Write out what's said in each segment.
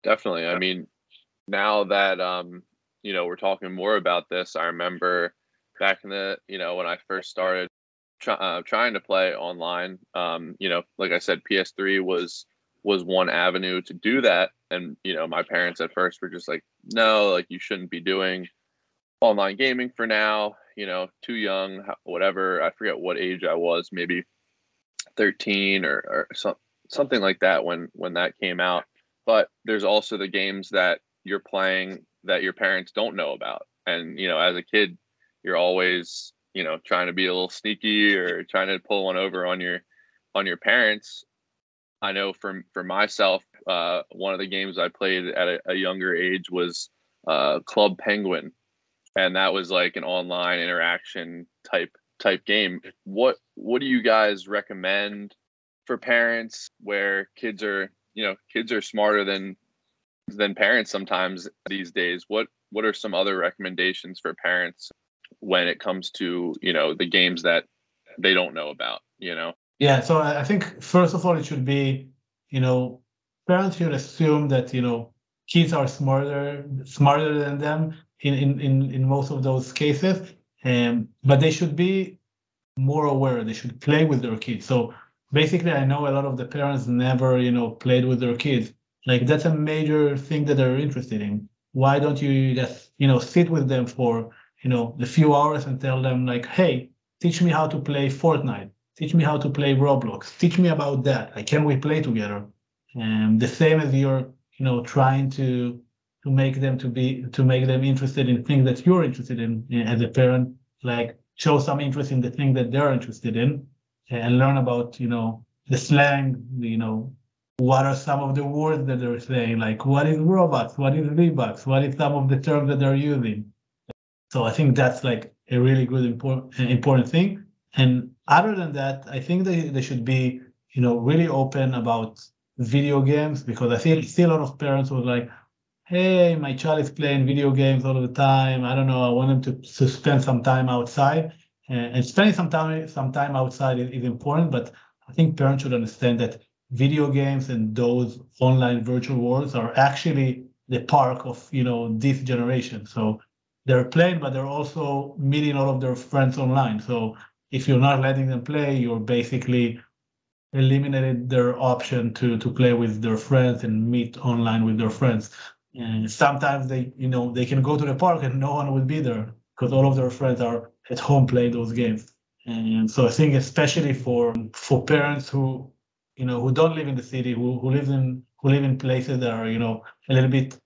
Definitely. I mean, now that we're talking more about this, I remember back in the when I first started trying to play online. Like I said, PS3 was one avenue to do that, and my parents at first were just like, no, like you shouldn't be doing online gaming for now. Too young, whatever. I forget what age I was, maybe 13 or something like that when that came out. But there's also the games that you're playing that your parents don't know about. And, as a kid, you're always, trying to be a little sneaky or trying to pull one over on your parents. I know for myself, one of the games I played at a younger age was Club Penguin, and that was like an online interaction type game. What do you guys recommend for parents where kids are smarter than parents sometimes these days? What are some other recommendations for parents when it comes to, the games that they don't know about? Yeah, so I think first of all, it should be, you know, parents should assume that, kids are smarter than them in most of those cases. But they should be more aware. They should play with their kids. So basically, I know a lot of the parents never, played with their kids. Like that's a major thing that they're interested in. Why don't you just, sit with them for, a few hours and tell them like, hey, teach me how to play Fortnite. Teach me how to play Roblox. Teach me about that. Like, can we play together? And the same as you're, trying to make them interested in things that you're interested in as a parent, like show some interest in the thing that they're interested in and learn about, the slang, what are some of the words that they're saying, like what is Robux, what is V-Bucks, what is some of the terms that they're using. So I think that's like a really good important thing. And other than that, I think they should be, really open about video games because I see a lot of parents who are like, hey, my child is playing video games all the time. I don't know. I want them to spend some time outside. And spending some time outside is important, but I think parents should understand that video games and those online virtual worlds are actually the park of, this generation. So they're playing, but they're also meeting all of their friends online. So if you're not letting them play, you're basically eliminated their option to play with their friends and meet online with their friends. And sometimes they can go to the park and no one will be there because all of their friends are at home playing those games. And so I think especially for parents who don't live in the city, who live in places that are, a little bit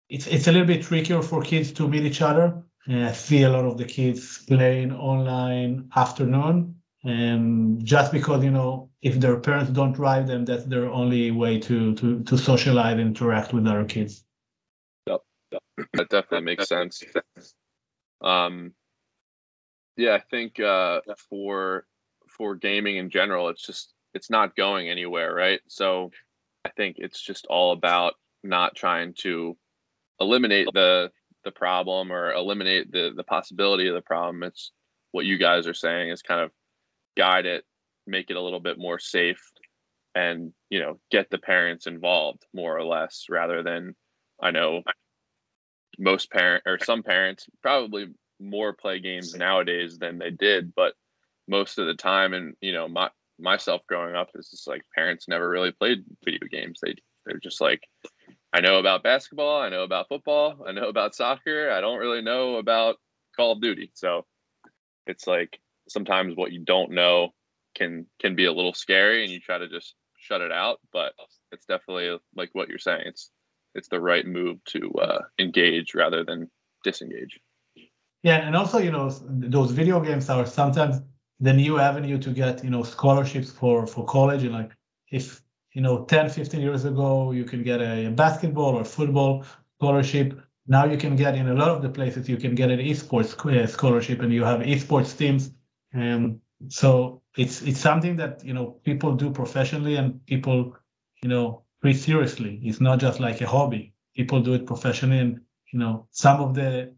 it's a little bit trickier for kids to meet each other. And I see a lot of the kids playing online afternoon, and just because if their parents don't drive them, that's their only way to socialize and interact with other kids. Yep. That definitely makes sense. Um, yeah, I think for gaming in general, it's not going anywhere, right? So I think it's just all about not trying to eliminate the problem or eliminate the possibility of the problem. It's what you guys are saying is kind of guide it, make it a little bit more safe, and get the parents involved more or less, rather than, I know most parent or some parents probably more play games nowadays than they did, but most of the time, and myself growing up, it's just like parents never really played video games. They're just like, I know about basketball, I know about football, I know about soccer, I don't really know about Call of Duty. So it's like sometimes what you don't know can be a little scary, and you try to just shut it out. But it's definitely like what you're saying. It's the right move to engage rather than disengage. Yeah, and also, those video games are sometimes the new avenue to get, scholarships for college. And like if, 10, 15 years ago, you can get a basketball or football scholarship. Now you can get in a lot of the places, you can get an esports scholarship and you have esports teams. So it's something that, people do professionally and people, treat seriously. It's not just like a hobby. People do it professionally, and, some of the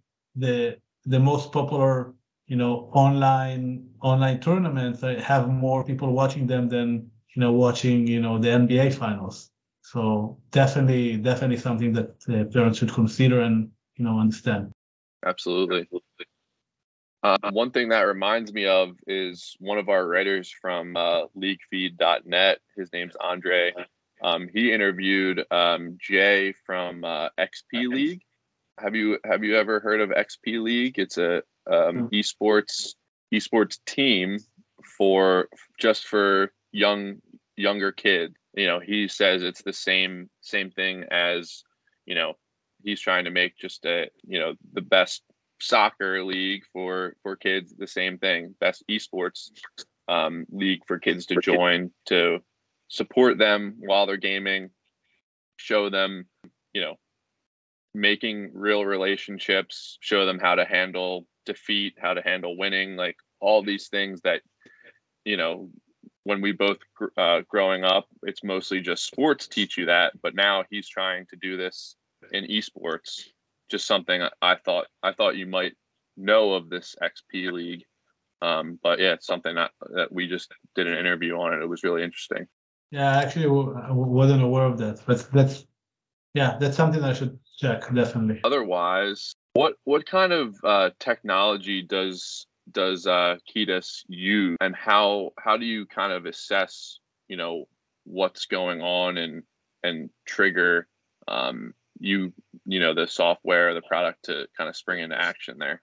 the most popular, online tournaments have more people watching them than, watching, the NBA finals. So definitely something that parents should consider and understand. Absolutely. One thing that reminds me of is one of our writers from Leaguefeed.net. His name's Andre. He interviewed Jay from XP League. Have you ever heard of XP League? It's a esports team for younger kid. He says it's the same thing as, he's trying to make just the best soccer league for kids, the same thing, best esports league for kids to join, to support them while they're gaming, show them, making real relationships, show them how to handle defeat, how to handle winning, like all these things that, when we both growing up, it's mostly just sports teach you that, but now he's trying to do this in esports. Just something I thought you might know of this XP League. But yeah, it's something that we just did an interview on, and it was really interesting. Yeah, actually, I wasn't aware of that, but that's something I should check, definitely. Otherwise, what kind of technology does Kidas use, and how do you kind of assess, what's going on and trigger the software or the product to kind of spring into action there?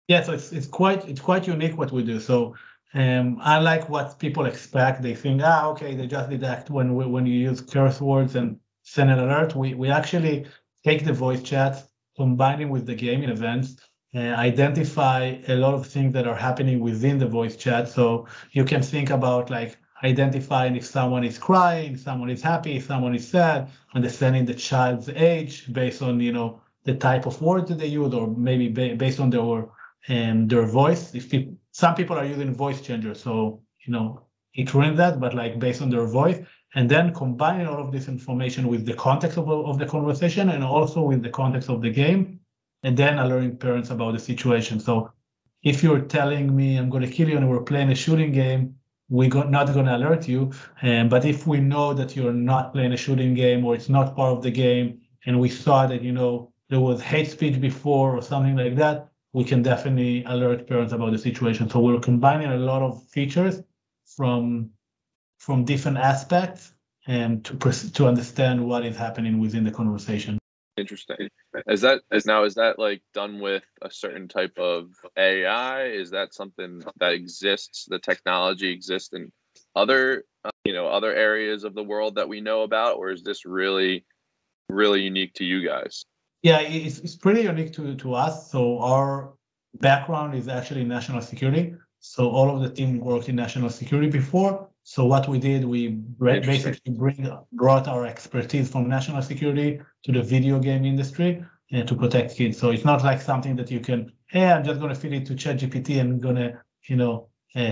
Yeah, so it's quite unique what we do. So unlike what people expect, they think, okay, they just detect when you use curse words and send an alert. We actually take the voice chat, combine it with the gaming events, identify a lot of things that are happening within the voice chat. So you can think about like identifying if someone is crying, someone is happy, someone is sad, understanding the child's age based on the type of words that they use, or maybe based on their voice. Some people are using voice changers, so it ruins that, but like based on their voice, and then combining all of this information with the context of the conversation and also with the context of the game, and then alerting parents about the situation. So if you're telling me I'm going to kill you and we're playing a shooting game, we're not going to alert you. But if we know that you're not playing a shooting game, or it's not part of the game, and we saw that there was hate speech before or something like that, we can definitely alert parents about the situation. So we're combining a lot of features from different aspects and to understand what is happening within the conversation. Interesting. Is that like done with a certain type of AI? Is that something that exists? The technology exists in other areas of the world that we know about, or is this really, really unique to you guys? Yeah, it's pretty unique to us. So our background is actually national security. So all of the team worked in national security before. So what we did, we basically brought our expertise from national security to the video game industry and to protect kids. So it's not like something that you can, hey, I'm just going to feed it to ChatGPT and going to,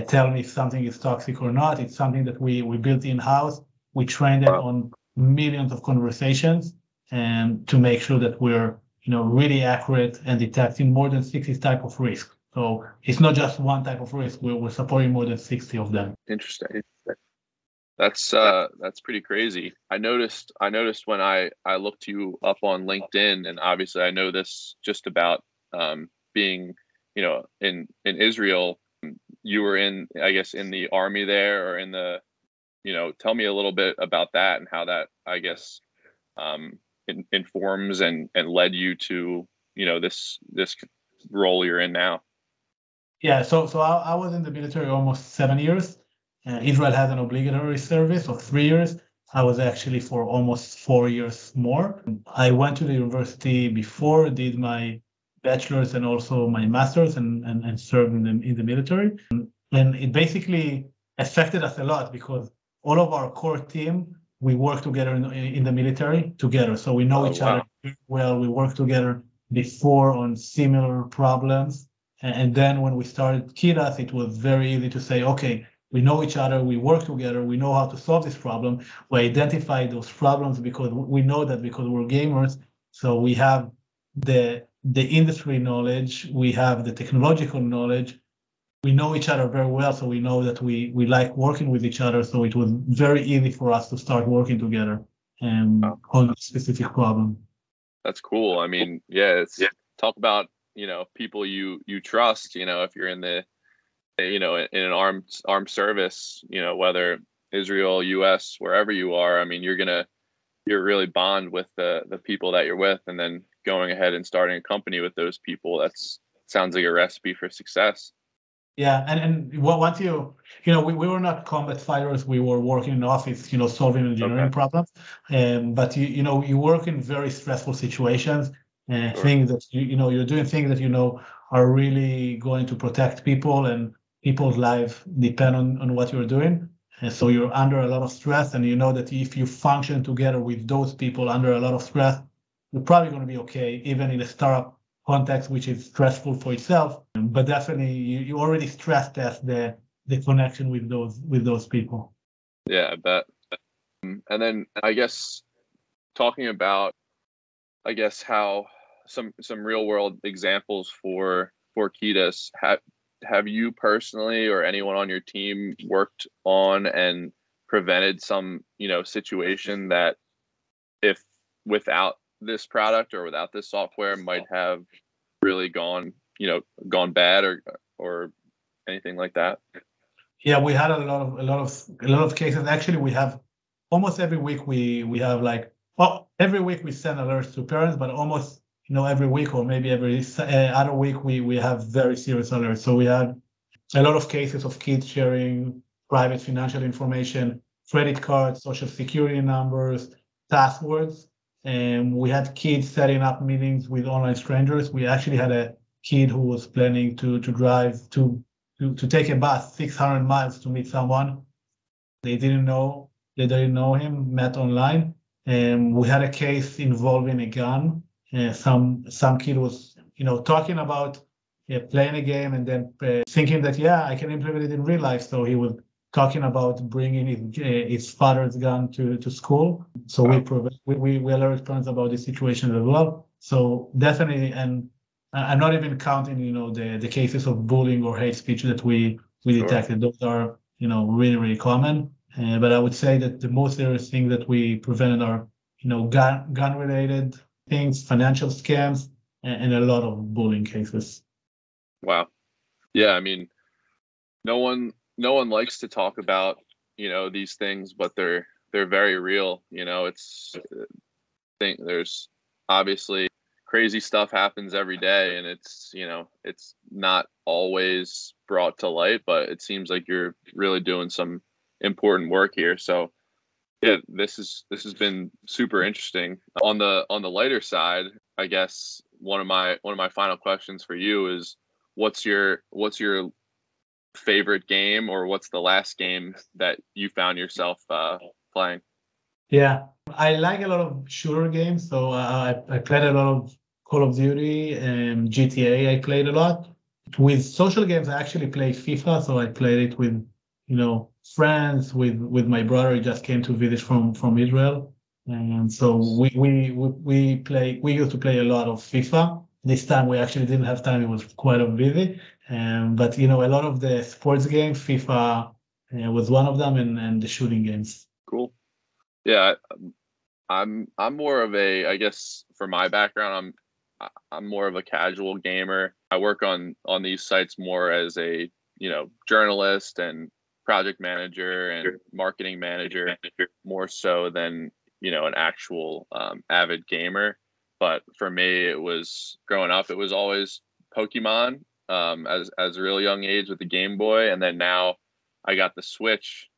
tell me if something is toxic or not. It's something that we built in-house. We trained it on millions of conversations, and to make sure that we're really accurate and detecting more than 60 type of risk. So it's not just one type of risk. We're supporting more than 60 of them. Interesting. That's pretty crazy. I noticed when I looked you up on LinkedIn, and obviously I know this just about being in Israel. You were in the army there, or in the tell me a little bit about that and how that informs and led you to this role you're in now. Yeah, so I was in the military almost 7 years. Israel has an obligatory service of 3 years. I was actually for almost 4 years more. I went to the university before, did my bachelor's and also my master's, and served in the military. And it basically affected us a lot because all of our core team, we work together in the military together. So we know each other well. We work together before on similar problems. And then when we started Kidas, it was very easy to say, okay, we know each other, we work together, we know how to solve this problem. We identify those problems because we know that because we're gamers. So we have the industry knowledge, we have the technological knowledge. We know each other very well, so we know that we like working with each other. So it was very easy for us to start working together. on a specific problem. That's cool. I mean, yeah, talk about, people you trust, if you're in the, in an armed service, whether Israel, US, wherever you are. I mean, you're really bond with the people that you're with, and then going ahead and starting a company with those people. Sounds like a recipe for success. Yeah, and once we were not combat fighters. We were working in the office, solving engineering problems. But you work in very stressful situations, and things that you're doing things that are really going to protect people, and people's lives depend on what you're doing. And so you're under a lot of stress, and you know that if you function together with those people under a lot of stress, you're probably going to be okay, even in a startup context, which is stressful for itself. But definitely, you already stress test the connection with those people. Yeah, I bet. And then I guess talking about, how some real world examples for Kidas. Have you personally or anyone on your team worked on and prevented some, situation that, if without this product or without this software, might have really gone bad or anything like that? Yeah, we had a lot of cases. Actually, we have almost every week we have every week we send alerts to parents, but almost every week or maybe every other week we have very serious alerts. So we had a lot of cases of kids sharing private financial information, credit cards, social security numbers, passwords. And we had kids setting up meetings with online strangers. We actually had a kid who was planning to drive to take a bus 600 miles to meet someone. They didn't know him, met online. And we had a case involving a gun. Some kid was talking about playing a game and then thinking that I can implement it in real life. So he was talking about bringing his father's gun to school. So we alert parents about this situation as well. So definitely, and I'm not even counting the cases of bullying or hate speech that we detected. Those are really, really common. But I would say that the most serious thing that we prevented are gun related things, financial scams, and a lot of bullying cases. Wow. Yeah, I mean, no one likes to talk about these things, but they're very real. There's obviously crazy stuff happens every day, and it's not always brought to light, but it seems like you're really doing some important work here. So yeah, this has been super interesting. On the lighter side, I guess one of my final questions for you is, what's your favorite game, or what's the last game that you found yourself playing? Yeah, I like a lot of shooter games. So I played a lot of Call of Duty and GTA. I played a lot. With social games, I actually played FIFA. So I played it with friends, with my brother. He just came to visit from Israel, and so we used to play a lot of FIFA. This time we actually didn't have time. It was quite busy. But a lot of the sports games, FIFA was one of them, and the shooting games. Cool. Yeah, I'm more of a, I guess for my background, I'm more of a casual gamer. I work on these sites more as a journalist and project manager and marketing manager, more so than an actual avid gamer. But for me, it was growing up, it was always Pokemon as a real young age with the Game Boy, and then now I got the Switch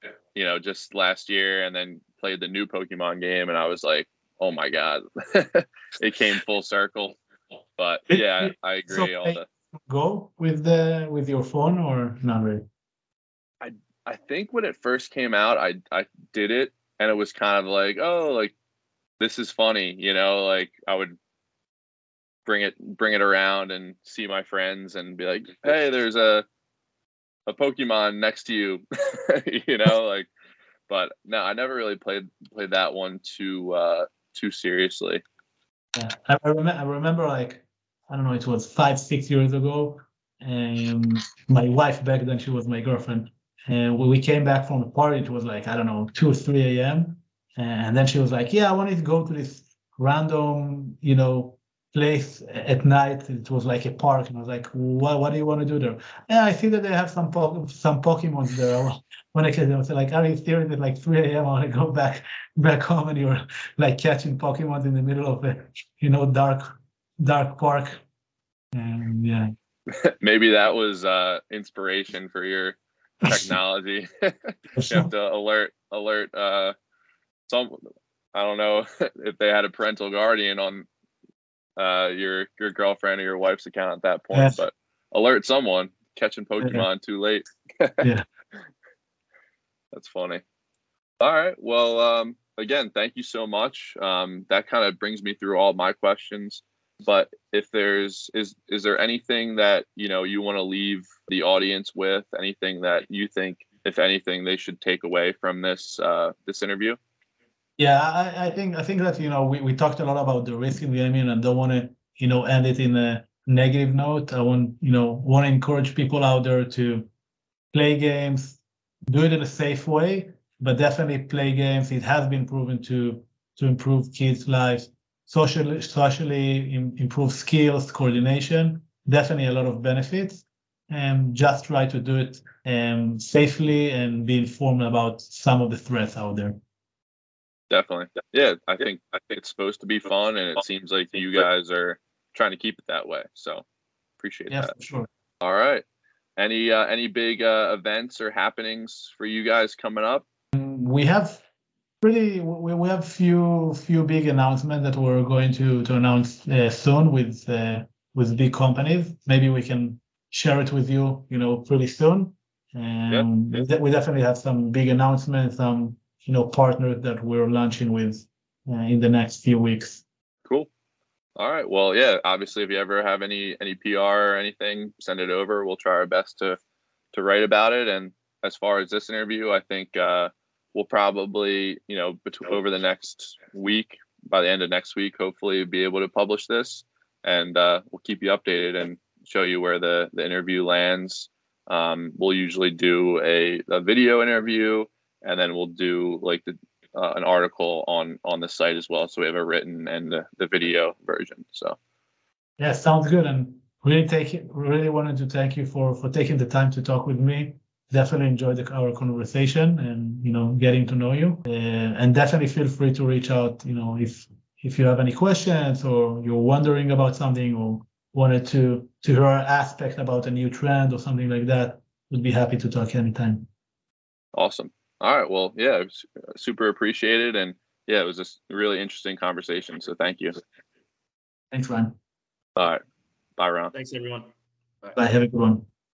just last year, and then played the new Pokemon game, and I was like, oh my god. It came full circle. But yeah, I agree. So go with your phone, or not really? I think when it first came out, I did it, and it was kind of like, oh, like this is funny, like I would bring it around and see my friends and be like, hey, there's a Pokemon next to you, like. But no, I never really played that one too seriously. Yeah, I remember like, I don't know, it was 5-6 years ago, and my wife back then, she was my girlfriend, and when we came back from the party, it was like, I don't know, 2 or 3 a.m. And then she was like, yeah, I wanted to go to this random, place at night. It was like a park. And I was like, what do you want to do there? Yeah, I see that they have some Pokemons there. When I came, I was like, are you serious? At like 3 a.m. I want to go back home, and you're like catching Pokemon in the middle of a, dark park. And yeah. Maybe that was inspiration for your technology. You have to alert some. I don't know if they had a parental guardian on your girlfriend or your wife's account at that point, Yes. but alert someone. Catching Pokemon too late. Yeah. That's funny. All right. Well, again, thank you so much. That kind of brings me through all my questions. But if is there anything that you want to leave the audience with? Anything that you think, if anything, they should take away from this interview? Yeah, I think that we talked a lot about the risk in gaming, and don't want to end it in a negative note. I want to encourage people out there to play games, do it in a safe way, but definitely play games. It has been proven to improve kids' lives, socially improve skills, coordination. Definitely a lot of benefits. And just try to do it safely and be informed about some of the threats out there. Definitely. Yeah, I think it's supposed to be fun, and it seems like you guys are trying to keep it that way. So appreciate that. Yeah, for sure. All right. Any big events or happenings for you guys coming up? We have we have few big announcements that we're going to announce soon with big companies. Maybe we can share it with you, pretty soon. We definitely have some big announcements, some partners that we're launching with in the next few weeks. Cool. All right. Well, yeah. Obviously, if you ever have any PR or anything, send it over. We'll try our best to write about it. And as far as this interview, I think we'll probably over the next week, by the end of next week, hopefully be able to publish this, and we'll keep you updated and show you where the interview lands. We'll usually do a video interview, and then we'll do like an article on the site as well. So we have a written and the video version. So yeah, sounds good. And really wanted to thank you for taking the time to talk with me. Definitely enjoyed our conversation and getting to know you. And definitely feel free to reach out. If you have any questions or you're wondering about something or wanted to hear an aspect about a new trend or something like that, would be happy to talk anytime. Awesome. All right. Well, yeah, it was super appreciated. And yeah, it was a really interesting conversation. So thank you. Thanks, Ryan. All right. Bye, Ron. Thanks, everyone. Bye. Have a good one.